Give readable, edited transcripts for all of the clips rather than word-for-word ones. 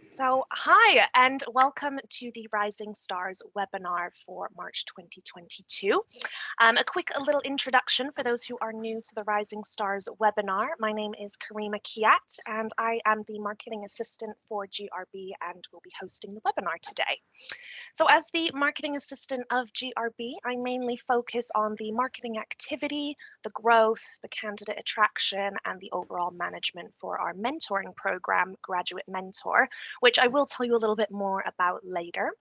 Hi, and welcome to the Rising Stars webinar for March 2022. A little introduction for those who are new to the Rising Stars webinar. My name is Karima Kiat, and I am the Marketing Assistant for GRB and will be hosting the webinar today. So as the marketing assistant of GRB, I mainly focus on the marketing activity, the growth, the candidate attraction, and the overall management for our mentoring program, Graduate Mentor, which I will tell you a little bit more about later.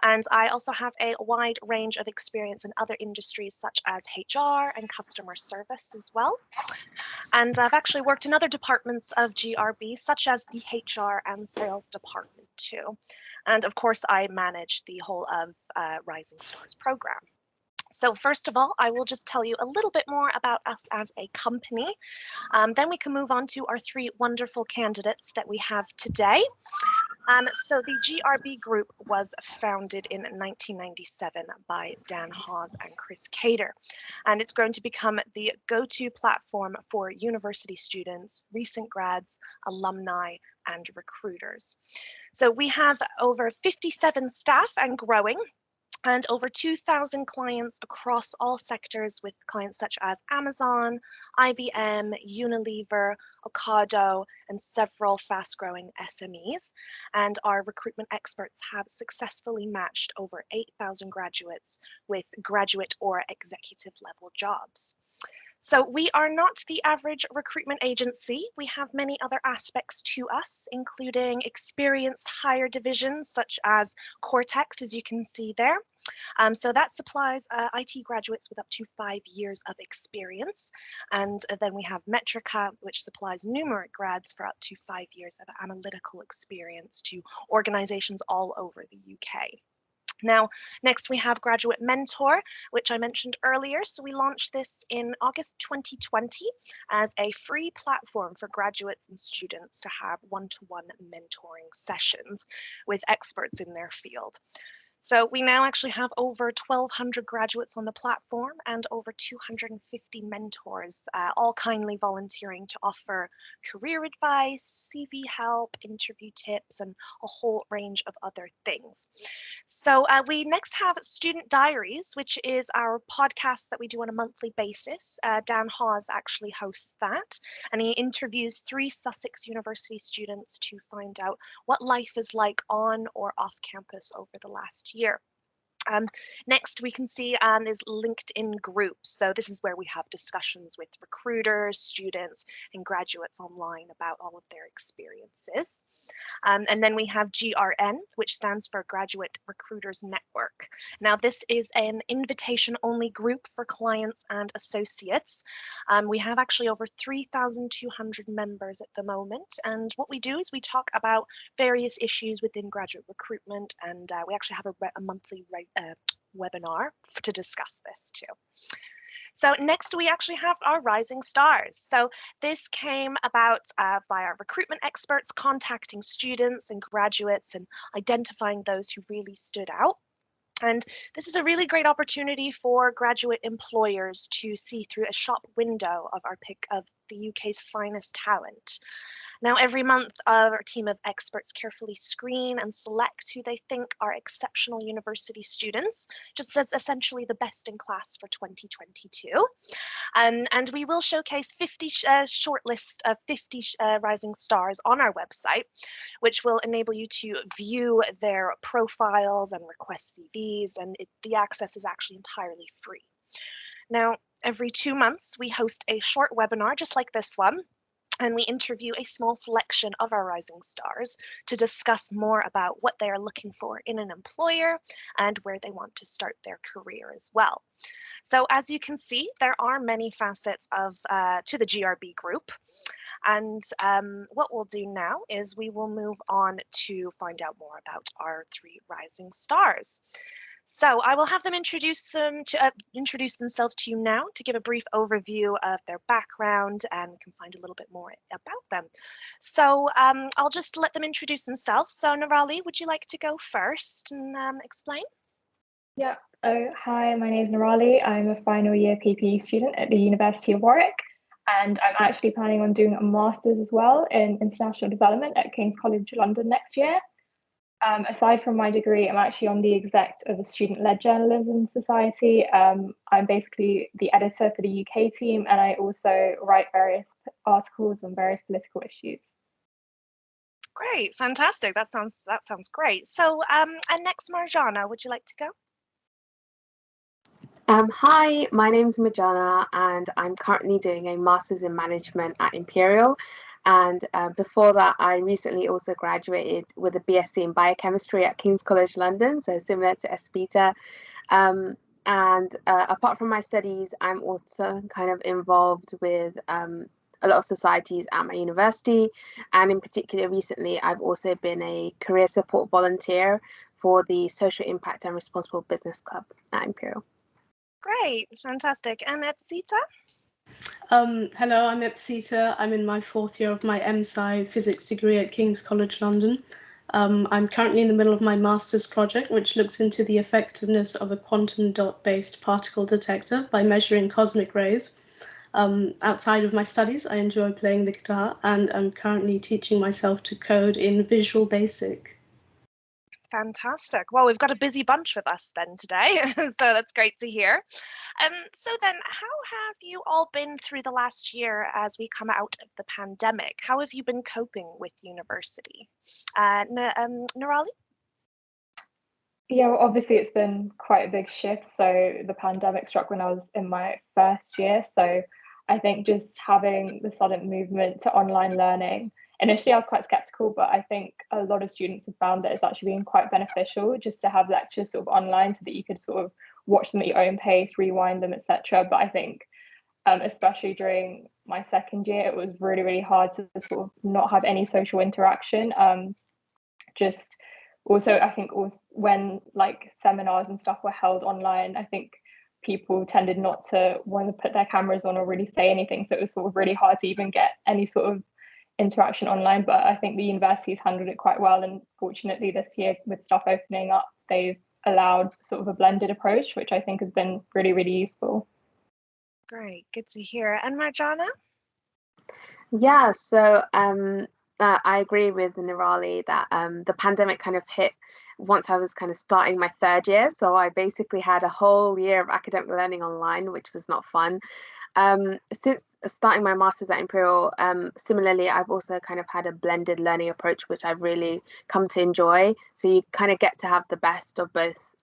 And I also have a wide range of experience in other industries such as HR and customer service as well. And I've actually worked in other departments of GRB, such as the HR and sales department too. And of course, I manage the whole of Rising Stars program. So first of all, I will just tell you a little bit more about us as a company. Then we can move on to our three wonderful candidates that we have today. So the GRB Group was founded in 1997 by Dan Hawes and Chris Cater, and it's grown to become the go-to platform for university students, recent grads, alumni, and recruiters. So we have over 57 staff and growing, and over 2,000 clients across all sectors, with clients such as Amazon, IBM, Unilever, Ocado, and several fast-growing SMEs. And our recruitment experts have successfully matched over 8,000 graduates with graduate or executive level jobs. So we are not the average recruitment agency. We have many other aspects to us, including experienced hire divisions such as Cortex, as you can see there. So that supplies IT graduates with up to 5 years of experience. And then we have Metrica, which supplies numeric grads for up to 5 years of analytical experience to organizations all over the UK. Now, next we have Graduate Mentor, which I mentioned earlier. So we launched this in August 2020 as a free platform for graduates and students to have one-to-one mentoring sessions with experts in their field. So we now actually have over 1,200 graduates on the platform and over 250 mentors, all kindly volunteering to offer career advice, CV help, interview tips, and a whole range of other things. So we next have Student Diaries, which is our podcast that we do on a monthly basis. Dan Hawes actually hosts that, and he interviews 3 Sussex University students to find out what life is like on or off campus over the last year. Next, we can see is LinkedIn groups. So this is where we have discussions with recruiters, students, and graduates online about all of their experiences. And then we have GRN, which stands for Graduate Recruiters Network. Now, this is an invitation-only group for clients and associates. We have actually over 3,200 members at the moment. And what we do is we talk about various issues within graduate recruitment, and we actually have a monthly webinar to discuss this too. So next we actually have our Rising Stars. So this came about by our recruitment experts contacting students and graduates and identifying those who really stood out. And this is a really great opportunity for graduate employers to see through a shop window of our pick of the UK's finest talent. Now, every month, our team of experts carefully screen and select who they think are exceptional university students, just as essentially the best in class for 2022. And we will showcase 50 shortlist of 50 rising stars on our website, which will enable you to view their profiles and request CVs, and the access is actually entirely free. Now, every 2 months, we host a short webinar just like this one, and we interview a small selection of our rising stars to discuss more about what they are looking for in an employer and where they want to start their career as well. So as you can see, there are many facets to the GRB group. And what we'll do now is we will move on to find out more about our 3 rising stars. So I will have them introduce themselves to you now to give a brief overview of their background, and we can find a little bit more about them. So I'll just let them introduce themselves. So Niralee, would you like to go first and explain? Yeah. Hi, my name is Niralee. I'm a final year PPE student at the University of Warwick. and I'm actually planning on doing a master's as well in international development at King's College London next year. Aside from my degree, I'm actually on the exec of a student-led journalism society. I'm basically the editor for the UK team, and I also write various articles on various political issues. Great, fantastic. That sounds great. So, and next, Marjana, would you like to go? Hi, my name's Marjana, and I'm currently doing a master's in management at Imperial. And before that, I recently also graduated with a BSc in biochemistry at King's College London, so similar to Epseeta. And apart from my studies, I'm also kind of involved with a lot of societies at my university. And in particular, recently, I've also been a career support volunteer for the Social Impact and Responsible Business Club at Imperial. Great, fantastic. And Epseeta? Hello, I'm Epseeta. I'm in my 4th year of my MSci physics degree at King's College London. I'm currently in the middle of my master's project, which looks into the effectiveness of a quantum dot-based particle detector by measuring cosmic rays. Outside of my studies, I enjoy playing the guitar, and I'm currently teaching myself to code in Visual Basic. Fantastic. Well, we've got a busy bunch with us then today, so that's great to hear. So then, how have you all been through the last year as we come out of the pandemic? How have you been coping with university? Niralee? Yeah, well, obviously it's been quite a big shift. So the pandemic struck when I was in my first year. So I think just having the sudden movement to online learning, initially I was quite skeptical, but I think a lot of students have found that it's actually been quite beneficial just to have lectures sort of online so that you could sort of watch them at your own pace, rewind them, etc. But I think especially during my second year, it was really, really hard to sort of not have any social interaction. Just also, I think also when like seminars and stuff were held online, I think people tended not to want to put their cameras on or really say anything. So it was sort of really hard to even get any sort of interaction online. But I think the universities handled it quite well. And fortunately, this year with stuff opening up, they've allowed sort of a blended approach, which I think has been really, really useful. Great, good to hear. And Marjana? Yeah, so I agree with Niralee that the pandemic kind of hit once I was kind of starting my third year. So I basically had a whole year of academic learning online, which was not fun. Since starting my master's at Imperial, similarly, I've also kind of had a blended learning approach, which I've really come to enjoy. So you kind of get to have the best of both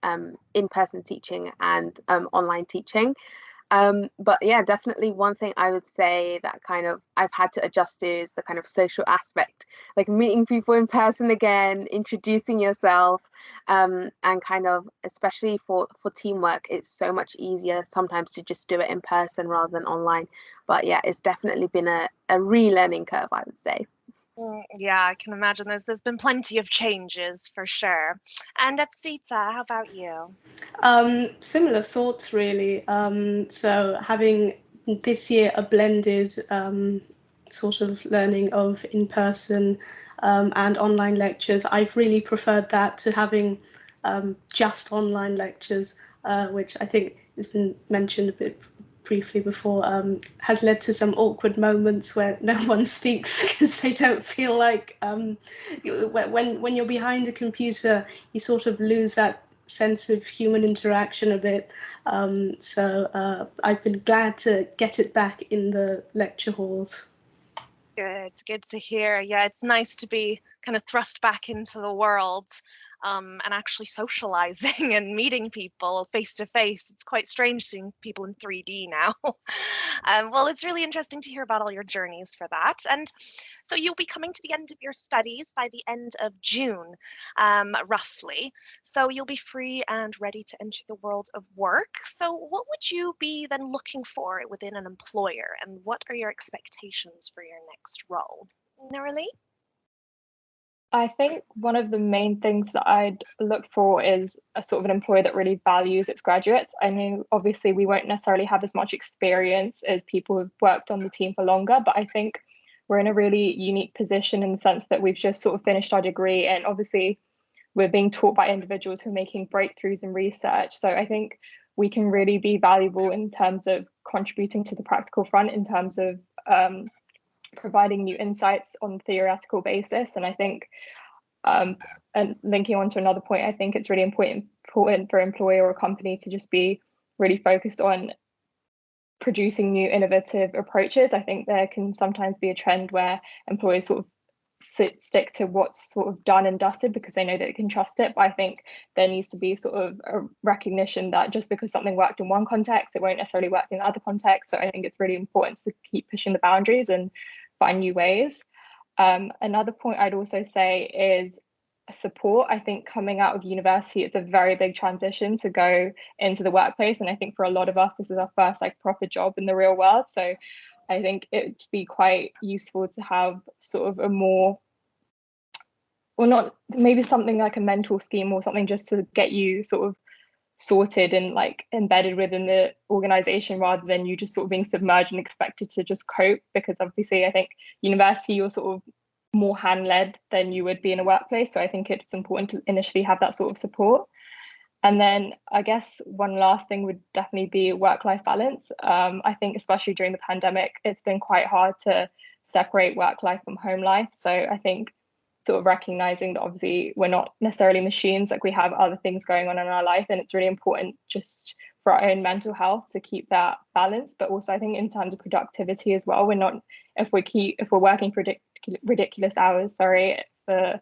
in-person teaching and online teaching. But yeah, definitely one thing I would say that kind of I've had to adjust to is the kind of social aspect, like meeting people in person again, introducing yourself, and kind of, especially for teamwork, it's so much easier sometimes to just do it in person rather than online. But yeah, it's definitely been a relearning curve, I would say. Yeah, I can imagine there's been plenty of changes for sure. And Epseeta, how about you? Similar thoughts, really. So having this year a blended sort of learning of in-person and online lectures, I've really preferred that to having just online lectures, which I think has been mentioned a bit briefly before, has led to some awkward moments where no one speaks because they don't feel like when you're behind a computer, you sort of lose that sense of human interaction a bit. So I've been glad to get it back in the lecture halls. Good to hear. Yeah, it's nice to be kind of thrust back into the world and actually socializing and meeting people face to face. It's quite strange seeing people in 3D now. Well, it's really interesting to hear about all your journeys for that. And so you'll be coming to the end of your studies by the end of June, roughly. So you'll be free and ready to enter the world of work. So what would you be then looking for within an employer, and what are your expectations for your next role? Niralee? I think one of the main things that I'd look for is a sort of an employer that really values its graduates. I mean, obviously, we won't necessarily have as much experience as people who've worked on the team for longer, but I think we're in a really unique position in the sense that we've just sort of finished our degree, and obviously we're being taught by individuals who are making breakthroughs in research. So I think we can really be valuable in terms of contributing to the practical front, in terms of providing new insights on a theoretical basis. And I think, and linking on to another point, I think it's really important for employer or company to just be really focused on producing new innovative approaches. I think there can sometimes be a trend where employers sort of stick to what's sort of done and dusted because they know that they can trust it. But I think there needs to be sort of a recognition that just because something worked in one context, it won't necessarily work in other contexts. So I think it's really important to keep pushing the boundaries and find new ways. Another point I'd also say is support. I think coming out of university, it's a very big transition to go into the workplace. And I think for a lot of us, this is our first like proper job in the real world. So I think it'd be quite useful to have sort of a more, or not, maybe something like a mentor scheme or something just to get you sort of sorted and like embedded within the organization rather than you just sort of being submerged and expected to just cope. Because obviously I think university, you're sort of more hand-led than you would be in a workplace. So I think it's important to initially have that sort of support. And then I guess one last thing would definitely be work-life balance. I think especially during the pandemic, it's been quite hard to separate work life from home life. So I think sort of recognizing that obviously we're not necessarily machines, like we have other things going on in our life, and it's really important just for our own mental health to keep that balance. But also I think in terms of productivity as well, if we're working for ridiculous hours, for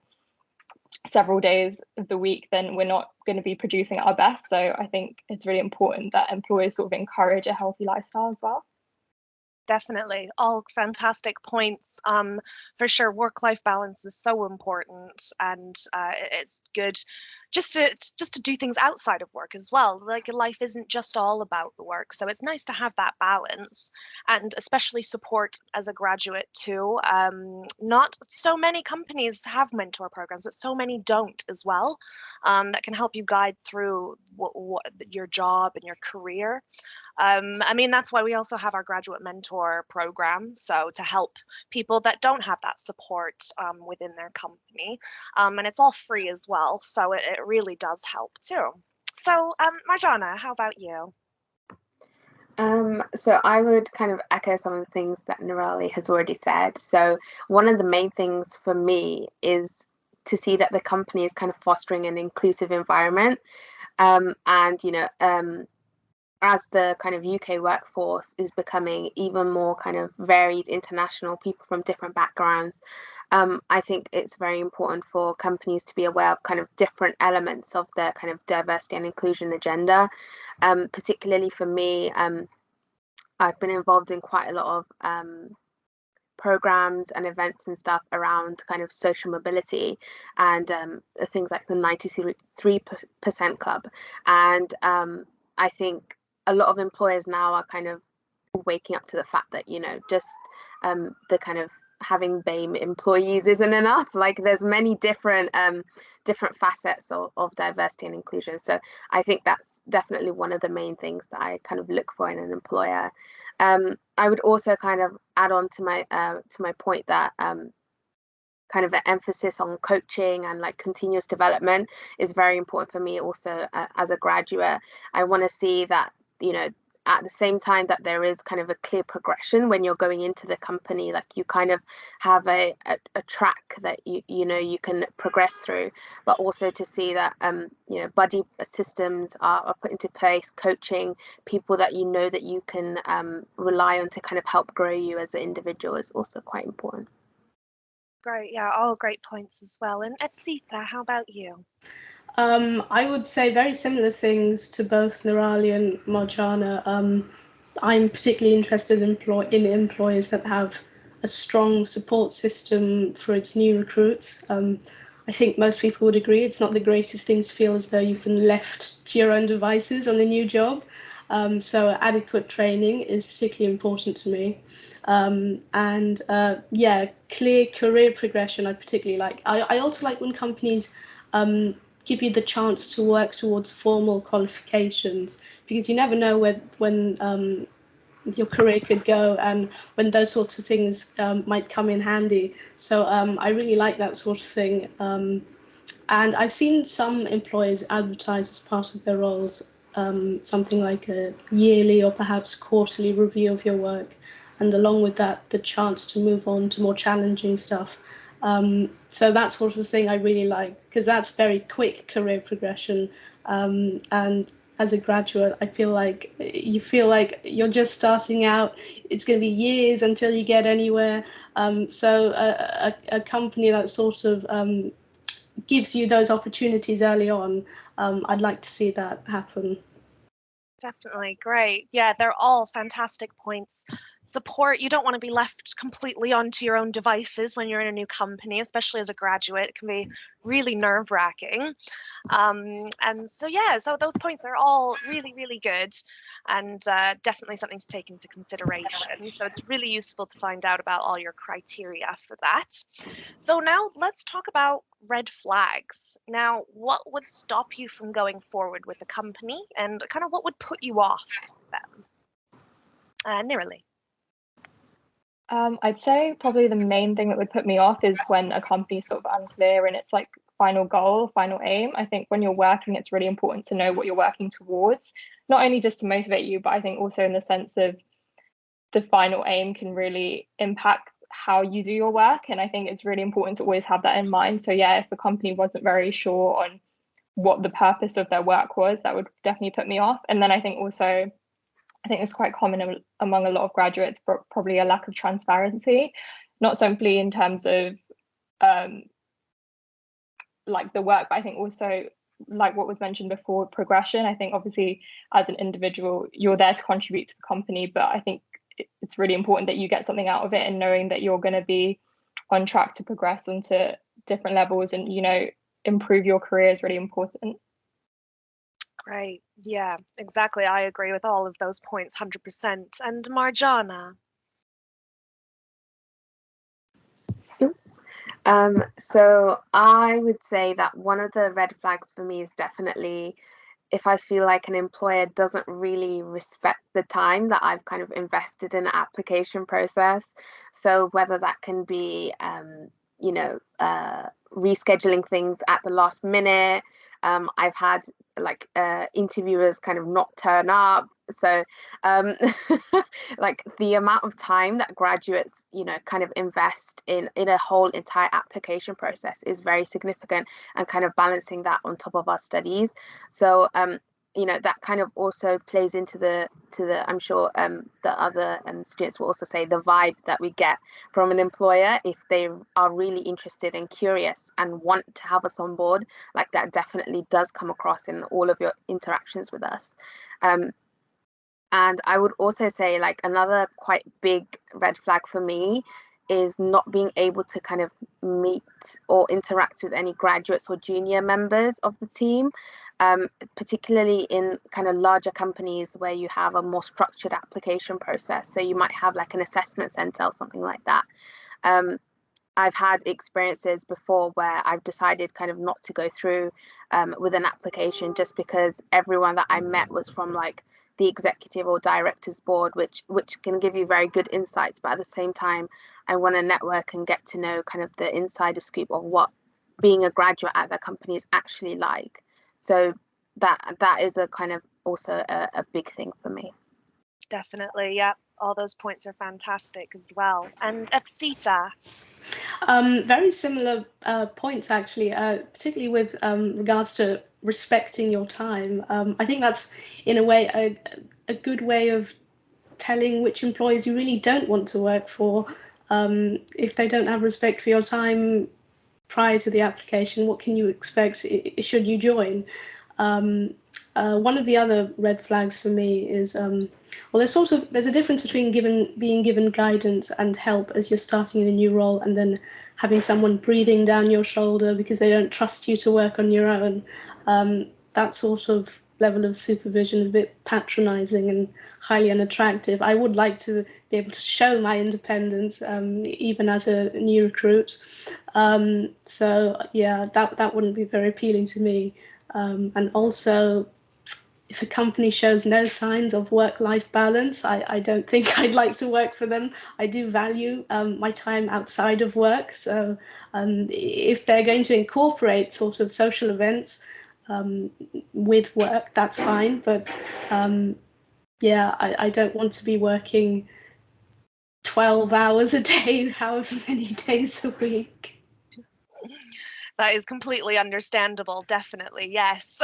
several days of the week, then we're not going to be producing at our best. So I think it's really important that employers sort of encourage a healthy lifestyle as well. Definitely, all fantastic points. For sure, work-life balance is so important, and it's good just to do things outside of work as well. Like life isn't just all about the work, so it's nice to have that balance, and especially support as a graduate too. Not so many companies have mentor programs, but so many don't as well. That can help you guide through what your job and your career. I mean, that's why we also have our graduate mentor program. So to help people that don't have that support within their company. And it's all free as well. So it really does help too. So Marjana, how about you? So I would kind of echo some of the things that Niralee has already said. So one of the main things for me is to see that the company is kind of fostering an inclusive environment. And, as the kind of UK workforce is becoming even more kind of varied, international, people from different backgrounds, I think it's very important for companies to be aware of kind of different elements of their kind of diversity and inclusion agenda. Particularly for me, I've been involved in quite a lot of programs and events and stuff around kind of social mobility and things like the 93% Club. And I think a lot of employers now are kind of waking up to the fact that, just the kind of having BAME employees isn't enough. Like there's many different facets of diversity and inclusion. So I think that's definitely one of the main things that I kind of look for in an employer. I would also kind of add on to my point that kind of an emphasis on coaching and like continuous development is very important for me also as a graduate. I want to see that, at the same time that there is kind of a clear progression when you're going into the company, like you kind of have a track that you can progress through, but also to see that buddy systems are put into place, coaching people that that you can rely on to kind of help grow you as an individual is also quite important. Great, yeah, all great points as well. And Epseeta, how about you? I would say very similar things to both Niralee and Marjana. I'm particularly interested in employers that have a strong support system for its new recruits. I think most people would agree it's not the greatest thing to feel as though you've been left to your own devices on a new job. So adequate training is particularly important to me. Clear career progression I particularly like. I also like when companies give you the chance to work towards formal qualifications, because you never know when your career could go and when those sorts of things might come in handy. So I really like that sort of thing. And I've seen some employers advertise as part of their roles something like a yearly or perhaps quarterly review of your work. and along with that, the chance to move on to more challenging stuff. So that sort of thing I really like, because that's very quick career progression. And as a graduate, I feel like you feel like you're just starting out. It's going to be years until you get anywhere. So a company that sort of gives you those opportunities early on, I'd like to see that happen. Definitely. Great. Yeah, they're all fantastic points. Support, you don't want to be left completely onto your own devices when you're in a new company, especially as a graduate. It can be really nerve-wracking. And so, yeah, so those points are all really, really good, and definitely something to take into consideration. So it's really useful to find out about all your criteria for that. So now let's talk about red flags. Now, what would stop you from going forward with the company, and kind of what would put you off them? Niralee. I'd say probably the main thing that would put me off is when a company's sort of unclear in its like final goal, final aim. I think when you're working, it's really important to know what you're working towards, not only just to motivate you, but I think also in the sense of the final aim can really impact how you do your work. And I think it's really important to always have that in mind. So yeah, if the company wasn't very sure on what the purpose of their work was, that would definitely put me off. And then I think also, I think it's quite common among a lot of graduates, probably a lack of transparency, not simply in terms of like the work, but I think also like what was mentioned before, progression. I think obviously as an individual, you're there to contribute to the company, but I think it's really important that you get something out of it, and knowing that you're going to be on track to progress onto different levels and, you know, improve your career is really important. Great. Yeah, exactly. I agree with all of those points, 100%. And Marjana. So I would say that one of the red flags for me is definitely if I feel like an employer doesn't really respect the time that I've kind of invested in the application process. So whether that can be, rescheduling things at the last minute. I've had like interviewers kind of not turn up. So like the amount of time that graduates, kind of invest in a whole entire application process is very significant, and kind of balancing that on top of our studies. So that kind of also plays into the I'm sure the other students will also say the vibe that we get from an employer. If they are really interested and curious and want to have us on board, like that definitely does come across in all of your interactions with us. And I would also say like another quite big red flag for me is not being able to kind of meet or interact with any graduates or junior members of the team, particularly in kind of larger companies where you have a more structured application process. So you might have like an assessment center or something like that. I've had experiences before where I've decided kind of not to go through with an application just because everyone that I met was from like the executive or directors board, which can give you very good insights, but at the same time I want to network and get to know kind of the insider scoop of what being a graduate at that company is actually like. So that is a kind of also a big thing for me. Definitely, yeah. All those points are fantastic as well. And Epseeta. Very similar points, actually, particularly with regards to respecting your time. I think that's, in a way, a good way of telling which employers you really don't want to work for. If they don't have respect for your time prior to the application, what can you expect should you join? One of the other red flags for me is, there's a difference between being given guidance and help as you're starting in a new role, and then having someone breathing down your shoulder because they don't trust you to work on your own. That sort of level of supervision is a bit patronizing and highly unattractive. I would like to be able to show my independence, even as a new recruit. So yeah, that wouldn't be very appealing to me. And also, if a company shows no signs of work-life balance, I don't think I'd like to work for them. I do value my time outside of work. So if they're going to incorporate sort of social events with work, that's fine. But yeah, I don't want to be working 12 hours a day, however many days a week. That is completely understandable, definitely, yes.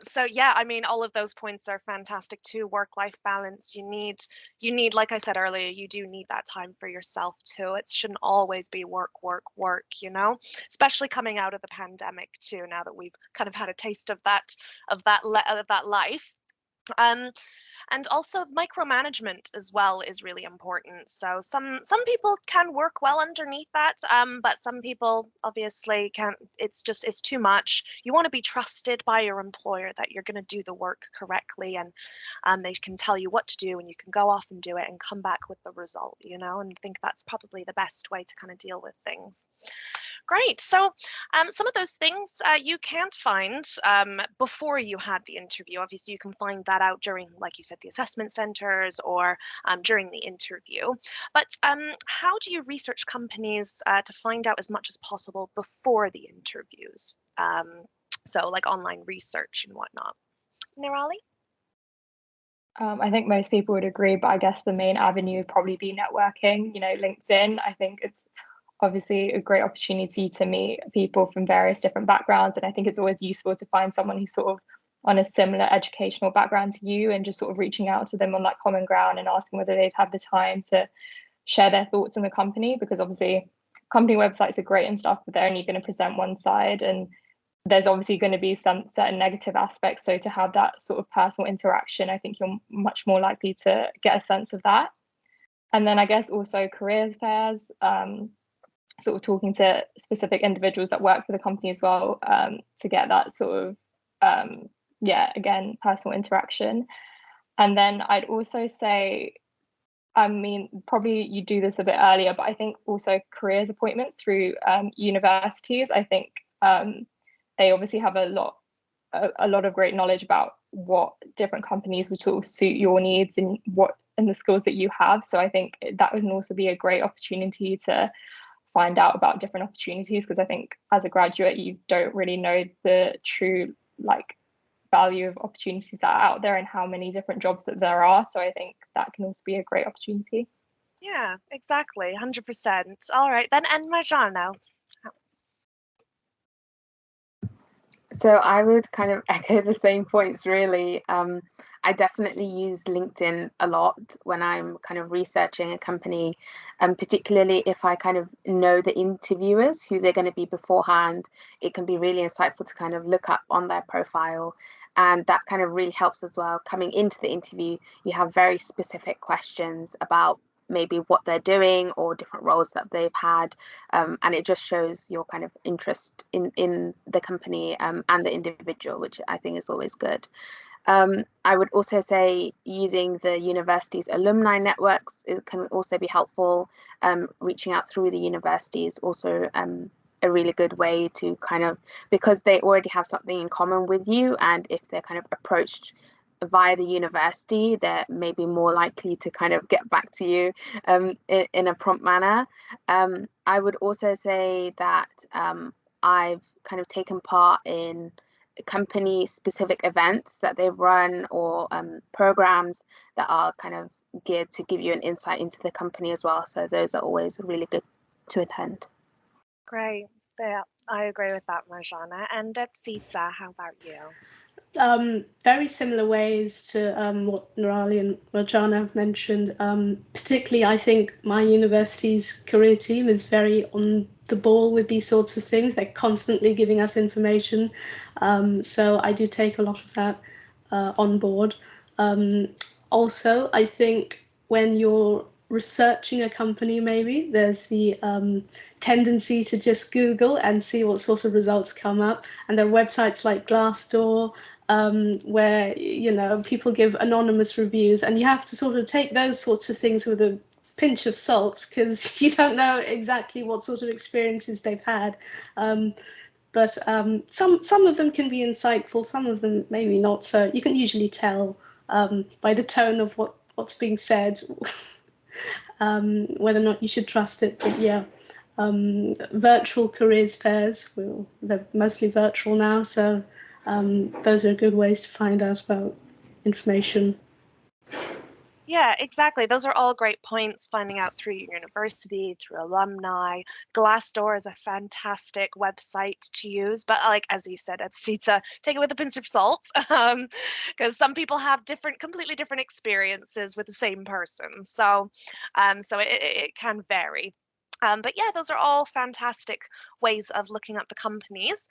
So yeah, I mean, all of those points are fantastic too. Work-life balance, you need, like I said earlier, you do need that time for yourself too. It shouldn't always be work, work, work, you know, especially coming out of the pandemic too, now that we've kind of had a taste of that life. Um, and also micromanagement as well is really important. So some people can work well underneath that, but some people obviously can't. It's too much. You want to be trusted by your employer that you're going to do the work correctly, and they can tell you what to do, and you can go off and do it and come back with the result, you know. And I think that's probably the best way to kind of deal with things. Great. So some of those things you can't find before you had the interview. Obviously, you can find that out during, like you said, the assessment centers or during the interview. But how do you research companies to find out as much as possible before the interviews? So like online research and whatnot. Niralee? I think most people would agree, but I guess the main avenue would probably be networking. You know, LinkedIn, I think it's obviously a great opportunity to meet people from various different backgrounds. And I think it's always useful to find someone who's sort of on a similar educational background to you and just sort of reaching out to them on that common ground and asking whether they'd have the time to share their thoughts on the company, because obviously company websites are great and stuff, but they're only going to present one side. And there's obviously going to be some certain negative aspects. So to have that sort of personal interaction, I think you're much more likely to get a sense of that. And then I guess also careers fairs, sort of talking to specific individuals that work for the company as well, to get that sort of, again, personal interaction. And then I'd also say, I mean, probably you do this a bit earlier, but I think also careers appointments through universities. I think they obviously have a lot of great knowledge about what different companies would sort of suit your needs and the skills that you have. So I think that would also be a great opportunity to find out about different opportunities, because I think as a graduate you don't really know the true value of opportunities that are out there and how many different jobs that there are. So I think that can also be a great opportunity. Yeah, exactly, 100%. All right then, and Marjana. So I would kind of echo the same points, really. I definitely use LinkedIn a lot when I'm kind of researching a company, and particularly if I kind of know the interviewers, who they're going to be beforehand. It can be really insightful to kind of look up on their profile, and that kind of really helps as well. Coming into the interview, you have very specific questions about maybe what they're doing or different roles that they've had, and it just shows your kind of interest in the company and the individual, which I think is always good. I would also say using the university's alumni networks, it can also be helpful. Reaching out through the university is also a really good way to kind of, because they already have something in common with you, and if they're kind of approached via the university, they're maybe more likely to kind of get back to you in a prompt manner. I would also say that I've kind of taken part in company specific events that they've run, or programs that are kind of geared to give you an insight into the company as well. So those are always really good to attend. Great. Yeah, I agree with that, Marjana. And Epseeta, how about you? Very similar ways to what Niralee and Marjana have mentioned. Particularly, I think my university's career team is very on the ball with these sorts of things. They're constantly giving us information. So I do take a lot of that on board. Also, I think when you're researching a company, maybe there's the tendency to just Google and see what sort of results come up. And there are websites like Glassdoor, where people give anonymous reviews, and you have to sort of take those sorts of things with a pinch of salt, because you don't know exactly what sort of experiences they've had. But some of them can be insightful, some of them maybe not. So you can usually tell by the tone of what's being said whether or not you should trust it. But yeah, virtual careers fairs, they're mostly virtual now, so those are good ways to find out about information. Yeah, exactly. Those are all great points, finding out through your university, through alumni. Glassdoor is a fantastic website to use, but like as you said, Epseeta, take it with a pinch of salt, because some people have completely different experiences with the same person. So it can vary. But yeah, those are all fantastic ways of looking at the companies.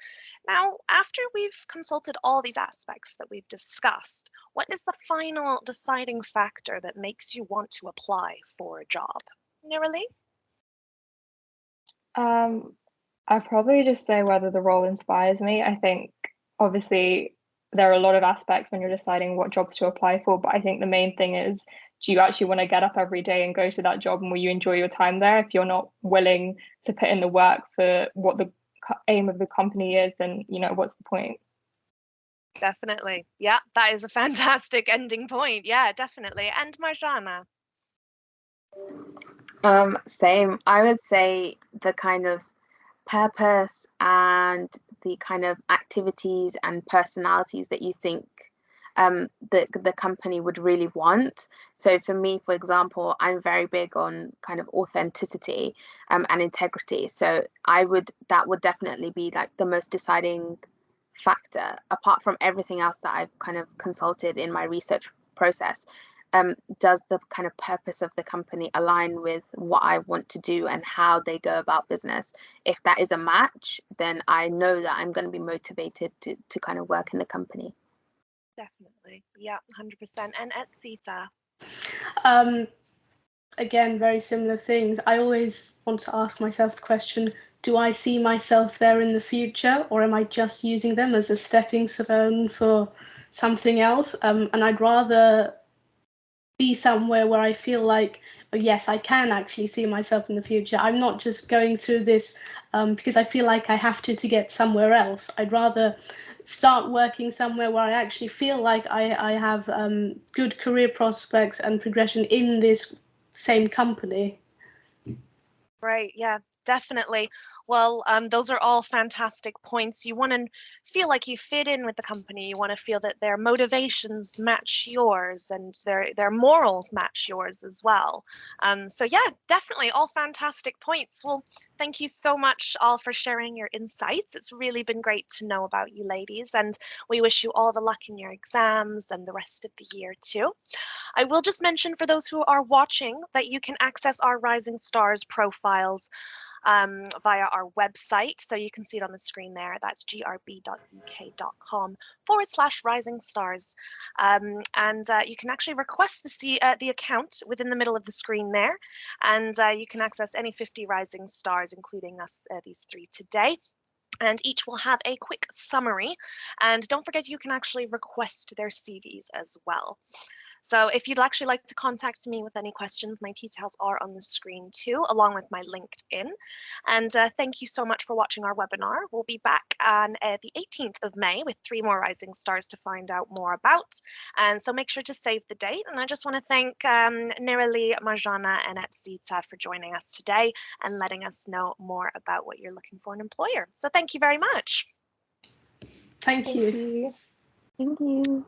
Now, after we've consulted all these aspects that we've discussed, what is the final deciding factor that makes you want to apply for a job? Niralee? I'd probably just say whether the role inspires me. I think obviously there are a lot of aspects when you're deciding what jobs to apply for, but I think the main thing is, do you actually want to get up every day and go to that job, and will you enjoy your time there? If you're not willing to put in the work for what the aim of the company is, then what's the point? Definitely. Yeah, that is a fantastic ending point. Yeah, definitely. And Marjana? Same. I would say the kind of purpose and the kind of activities and personalities that you think the company would really want. So for me, for example, I'm very big on kind of authenticity and integrity. So that would definitely be like the most deciding factor, apart from everything else that I've kind of consulted in my research process. Does the kind of purpose of the company align with what I want to do and how they go about business? If that is a match, then I know that I'm going to be motivated to kind of work in the company. Definitely. Yeah, 100%. And Epseeta? Again, very similar things. I always want to ask myself the question, do I see myself there in the future, or am I just using them as a stepping stone for something else? And I'd rather be somewhere where I feel like, oh, yes, I can actually see myself in the future. I'm not just going through this because I feel like I have to get somewhere else. I'd rather start working somewhere where I actually feel like I have good career prospects and progression in this same company. Right, yeah, definitely. Well, those are all fantastic points. You want to feel like you fit in with the company. You want to feel that their motivations match yours and their morals match yours as well. So yeah, definitely all fantastic points. Well, thank you so much all for sharing your insights. It's really been great to know about you ladies, and we wish you all the luck in your exams and the rest of the year too. I will just mention for those who are watching that you can access our Rising Stars profiles via our website. So you can see it on the screen there. That's grb.uk.com/rising stars. And you can actually request the account within the middle of the screen there. And you can access any 50 Rising Stars, including us, these three today. And each will have a quick summary. And don't forget, you can actually request their CVs as well. So if you'd actually like to contact me with any questions, my details are on the screen too, along with my LinkedIn. And thank you so much for watching our webinar. We'll be back on the 18th of May with 3 more Rising Stars to find out more about. And so make sure to save the date. And I just want to thank Niralee, Marjana, and Epseeta for joining us today and letting us know more about what you're looking for in an employer. So thank you very much. Thank you. Thank you.